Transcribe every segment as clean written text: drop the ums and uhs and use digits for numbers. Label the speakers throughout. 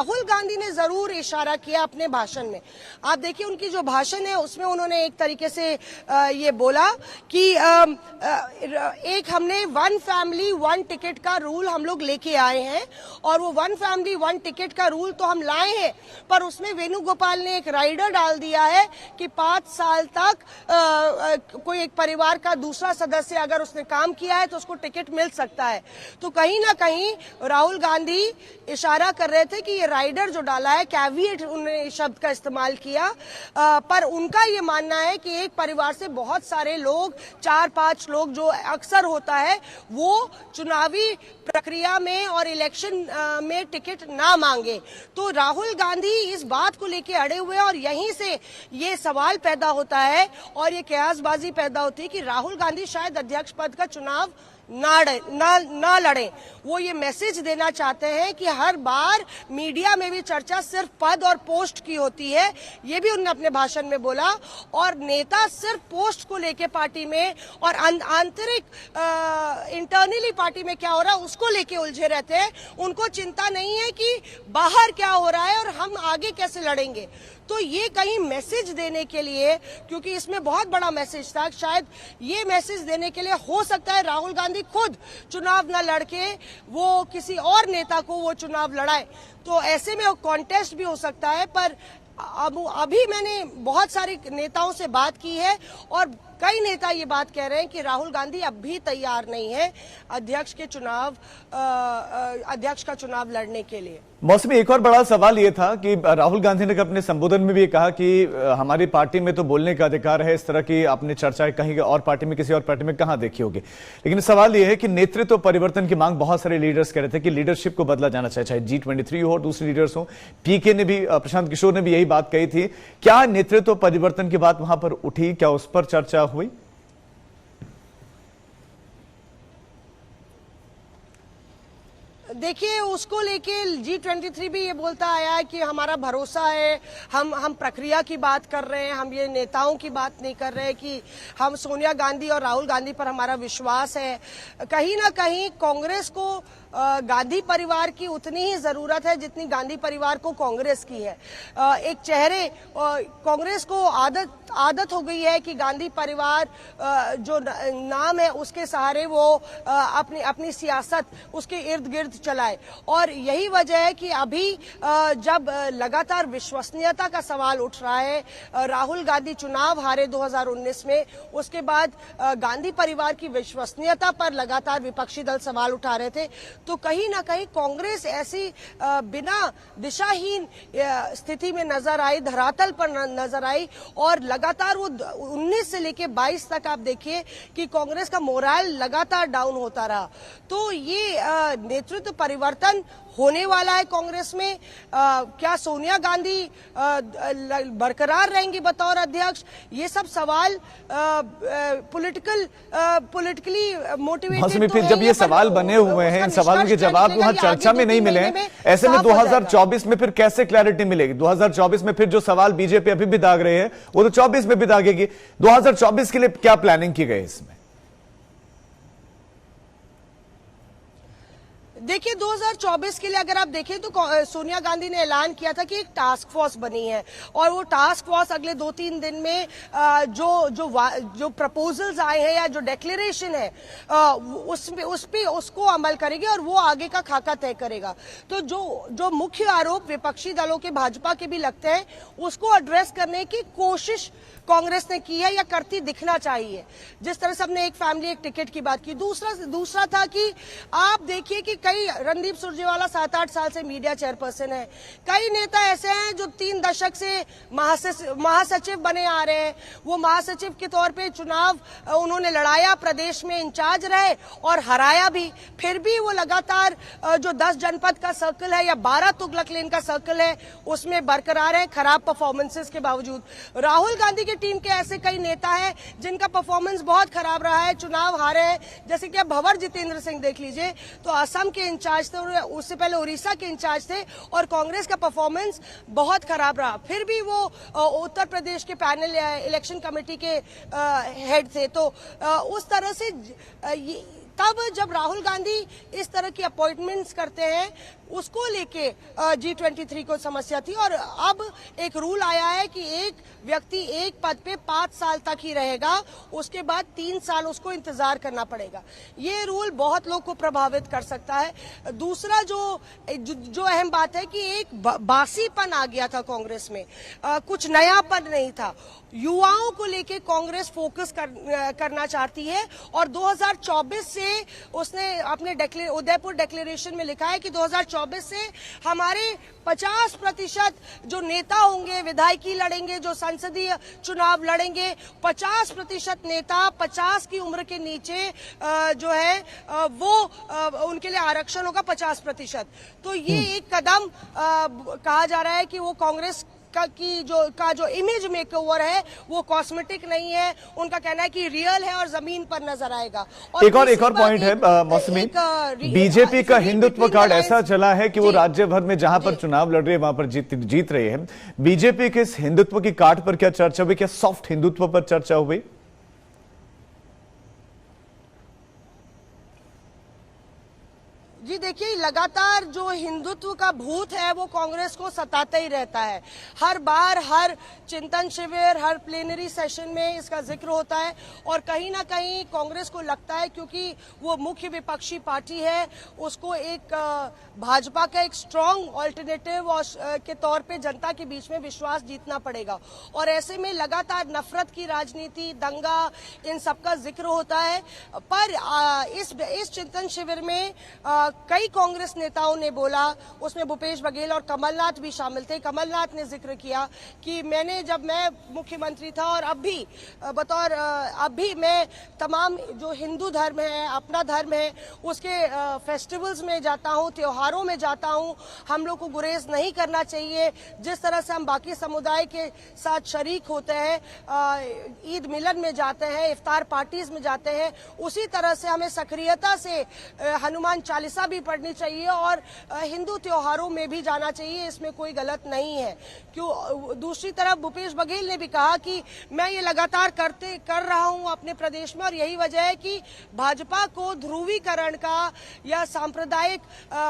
Speaker 1: राहुल गांधी ने जरूर इशारा किया अपने भाषण में। आप देखिए उनकी जो भाषण है उसमें उन्होंने एक तरीके से ये बोला कि एक हमने 1 फैमिली 1 टिकट का रूल हम लोग लेके आए हैं, और वो 1 फैमिली 1 टिकट का रूल तो हम लाए हैं, पर उसमें वेणुगोपाल ने एक राइडर डाल दिया है कि 5 साल तक कोई एक परिवार का दूसरा सदस्य अगर उसने काम किया है तो उसको टिकट मिल सकता है। तो कहीं ना कहीं राहुल गांधी इशारा कर रहे थे कि ये राइडर जो डाला है, कैविएट उन्होंने शब्द का इस्तेमाल किया, पर उनका ये मानना है कि एक परिवार से बहुत सारे लोग, 4-5 लोग जो अक्सर होता है, वो चुनावी प्रक्रिया में और इलेक्शन में टिकट ना मांगे। तो राहुल गांधी इस बात को लेकर अड़े हुए हैं और यहीं से ये सवाल पैदा होता है और ये कयासबाजी पैदा होती है कि राहुल गांधी शायद अध्यक्ष पद का चुनाव ना लड़े। वो ये मैसेज देना चाहते हैं कि हर बार मीडिया में भी चर्चा सिर्फ पद और पोस्ट की होती है, ये भी उन्होंने अपने भाषण में बोला, और नेता सिर्फ पोस्ट को लेके पार्टी में और आंतरिक इंटरनली पार्टी में क्या हो रहा है उसको लेके उलझे रहते हैं। उनको चिंता नहीं है कि बाहर क्या हो रहा है और हम आगे कैसे लड़ेंगे। तो ये कहीं मैसेज देने के लिए, क्योंकि इसमें बहुत बड़ा मैसेज था, शायद ये मैसेज देने के लिए हो सकता है राहुल गांधी खुद चुनाव न लड़के वो किसी और नेता को वो चुनाव लड़ाए। तो ऐसे में वो कॉन्टेस्ट भी हो सकता है। पर अभी मैंने बहुत सारे नेताओं से बात की है और कई नेता ये बात कह रहे हैं कि राहुल गांधी अब भी तैयार नहीं है अध्यक्ष का चुनाव लड़ने के लिए।
Speaker 2: मौसमी, एक और बड़ा सवाल ये था कि राहुल गांधी ने अपने संबोधन में भी कहा कि हमारी पार्टी में तो बोलने का अधिकार है, इस तरह की आपने चर्चाएं कहीं और पार्टी में, किसी और पार्टी में कहां देखी होगी। लेकिन सवाल यह है कि नेतृत्व परिवर्तन की मांग बहुत सारे लीडर्स कह रहे थे कि लीडरशिप को बदला जाना चाहिए, चाहे G23 हो और दूसरे लीडर्स हो। पीके ने भी, प्रशांत किशोर ने भी यही बात कही थी। क्या नेतृत्व परिवर्तन की बात वहां पर उठी, क्या उस पर चर्चा हुई?
Speaker 1: देखिए उसको लेके G23 भी ये बोलता आया है कि हमारा भरोसा है, हम प्रक्रिया की बात कर रहे हैं, हम ये नेताओं की बात नहीं कर रहे हैं कि हम सोनिया गांधी और राहुल गांधी पर हमारा विश्वास है। कहीं ना कहीं कांग्रेस को गांधी परिवार की उतनी ही जरूरत है जितनी गांधी परिवार को कांग्रेस की है। एक चेहरे, कांग्रेस को आदत हो गई है कि गांधी परिवार जो नाम है उसके सहारे वो अपनी सियासत उसके इर्द गिर्द चलाए, और यही वजह है कि अभी जब लगातार विश्वसनीयता का सवाल उठ रहा है, राहुल गांधी चुनाव हारे 2019 में, उसके बाद गांधी परिवार की विश्वसनीयता पर लगातार विपक्षी दल सवाल उठा रहे थे। तो कहीं ना कहीं कांग्रेस ऐसी बिना दिशाहीन स्थिति में नजर आई, धरातल पर नजर आई, और लगातार वो 19 से लेके 22 तक आप देखिए कि कांग्रेस का मोराल लगातार डाउन होता रहा। तो ये नेतृत्व परिवर्तन होने वाला है कांग्रेस में। क्या सोनिया गांधी बरकरार रहेंगी बतौर अध्यक्ष, ये सब सवाल पॉलिटिकली मोटिवेटेड।
Speaker 2: फिर जब ये सवाल बने हुए हैं, इन सवालों के जवाब वहां चर्चा में नहीं मिले हैं, ऐसे में 2024 में फिर कैसे क्लैरिटी मिलेगी? 2024 में फिर जो सवाल बीजेपी अभी भी दाग रहे हैं वो तो 24 में भी दागेगी। 2024 के लिए क्या प्लानिंग की गई इसमें?
Speaker 1: देखिए 2024 के लिए अगर आप देखें तो सोनिया गांधी ने ऐलान किया था कि एक टास्क फोर्स बनी है, और वो टास्क फोर्स अगले 2-3 दिन में जो प्रपोजल्स आए हैं या जो डिक्लेरेशन है उसको अमल करेगी और वो आगे का खाका तय करेगा। तो जो मुख्य आरोप विपक्षी दलों के, भाजपा के भी लगते हैं, उसको एड्रेस करने की कोशिश कांग्रेस ने की है या करती दिखना चाहिए। जिस तरह से हमने एक फैमिली एक टिकट की बात की, दूसरा था कि आप देखिए कि कई, रणदीप सुरजेवाला 7-8 साल से मीडिया चेयरपर्सन है, कई नेता ऐसे हैं जो 3 दशक से महासचिव बने आ रहे हैं। वो महासचिव के तौर पे चुनाव उन्होंने लड़ाया, प्रदेश में इंचार्ज रहे और हराया भी, फिर भी वो लगातार जो 10 जनपद का सर्कल है या 12 तुगलक लेन का सर्कल है उसमें बरकरार है, खराब परफॉर्मेंसेस के बावजूद। राहुल गांधी की टीम के ऐसे कई नेता हैं जिनका परफॉर्मेंस बहुत खराब रहा है, चुनाव हारे हैं, जैसे कि भंवर जितेंद्र सिंह देख लीजिए, तो असम के इंचार्ज थे, उससे पहले उड़ीसा के इंचार्ज थे, और कांग्रेस का परफॉर्मेंस बहुत खराब रहा, फिर भी वो उत्तर प्रदेश के पैनल इलेक्शन कमेटी के हेड थे। तो उस तरह से तब जब राहुल गांधी इस तरह की अपॉइंटमेंट्स करते हैं उसको लेके G23 को समस्या थी। और अब एक रूल आया है कि एक व्यक्ति एक पद पे 5 साल तक ही रहेगा, उसके बाद 3 साल उसको इंतजार करना पड़ेगा। ये रूल बहुत लोग को प्रभावित कर सकता है। दूसरा जो अहम बात है कि एक बासीपन आ गया था कांग्रेस में, कुछ नयापन नहीं था। युवाओं को लेके कांग्रेस फोकस करना चाहती है और 2024 से उसने अपने उदयपुर डिक्लेरेशन में लिखा है कि 2024 से हमारे 50% जो नेता होंगे, विधायकी लड़ेंगे, जो संसदीय चुनाव लड़ेंगे, 50% नेता 50 की उम्र के नीचे जो है वो उनके लिए आरक्षण होगा 50%। तो ये एक कदम कहा जा रहा है कि वो कांग्रेस का जो इमेज मेकओवर है वो कॉस्मेटिक नहीं है। उनका कहना है कि रियल है और जमीन पर नजर आएगा। और
Speaker 2: एक और पॉइंट है मौसमी, बीजेपी का हिंदुत्व कार्ड ऐसा चला है कि वो राज्य भर में जहां पर चुनाव लड़ रहे हैं वहां पर जीत रहे हैं। बीजेपी के इस हिंदुत्व की कार्ड पर क्या चर्चा हुई? क्या सॉफ्ट हिंदुत्व पर चर्चा हुई?
Speaker 1: जी देखिए, लगातार जो हिंदुत्व का भूत है वो कांग्रेस को सताता ही रहता है। हर बार हर चिंतन शिविर, हर प्लेनरी सेशन में इसका जिक्र होता है और कहीं ना कहीं कांग्रेस को लगता है क्योंकि वो मुख्य विपक्षी पार्टी है, उसको एक भाजपा का एक स्ट्रांग ऑल्टरनेटिव के तौर पे जनता के बीच में विश्वास जीतना पड़ेगा। और ऐसे में लगातार नफरत की राजनीति, दंगा, इन सबका जिक्र होता है। पर इस चिंतन शिविर में कई कांग्रेस नेताओं ने बोला, उसमें भूपेश बघेल और कमलनाथ भी शामिल थे। कमलनाथ ने जिक्र किया कि जब मैं मुख्यमंत्री था और अब भी मैं तमाम जो हिंदू धर्म है, अपना धर्म है, उसके फेस्टिवल्स में जाता हूं, त्योहारों में जाता हूं। हम लोग को गुरेज नहीं करना चाहिए। जिस तरह से हम बाकी समुदाय के साथ शरीक होते हैं, ईद मिलन में जाते हैं, इफ्तार पार्टीज में जाते हैं, उसी तरह से हमें सक्रियता से हनुमान चालीसा भी पढ़नी चाहिए और हिंदू त्योहारों में भी जाना चाहिए। इसमें कोई गलत नहीं है। क्यों दूसरी तरफ भूपेश बघेल ने भी कहा कि मैं ये लगातार कर रहा हूं अपने प्रदेश में और यही वजह है कि भाजपा को ध्रुवीकरण का या सांप्रदायिक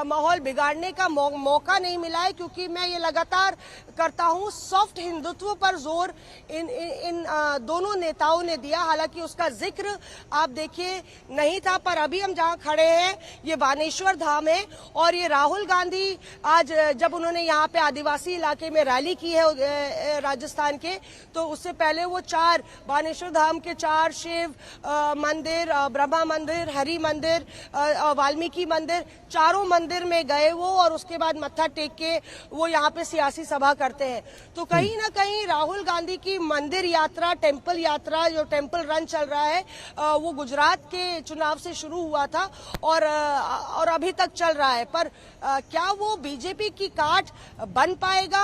Speaker 1: माहौल बिगाड़ने का मौका नहीं मिला है, क्योंकि मैं ये लगातार करता हूं। सॉफ्ट हिंदुत्व पर जोर इन दोनों नेताओं ने दिया। हालांकि उसका जिक्र आप देखिए नहीं था, पर अभी हम जहां खड़े हैं ये बानेश्वर धाम है और ये राहुल गांधी आज जब उन्होंने यहाँ पे आदिवासी इलाके में रैली की है राजस्थान के, तो उससे पहले वो बानेश्वर धाम के 4 शिव मंदिर, ब्रह्मा मंदिर, हरि मंदिर, वाल्मीकि मंदिर, चारों मंदिर में गए वो और उसके बाद मत्था टेक के वो यहाँ पे सियासी सभा करते हैं। तो कहीं ना कहीं राहुल गांधी की मंदिर यात्रा, टेम्पल यात्रा, जो टेम्पल रन चल रहा है, वो गुजरात के चुनाव से शुरू हुआ था और अभी तक चल रहा है। पर क्या वो बीजेपी की काट बन पाएगा?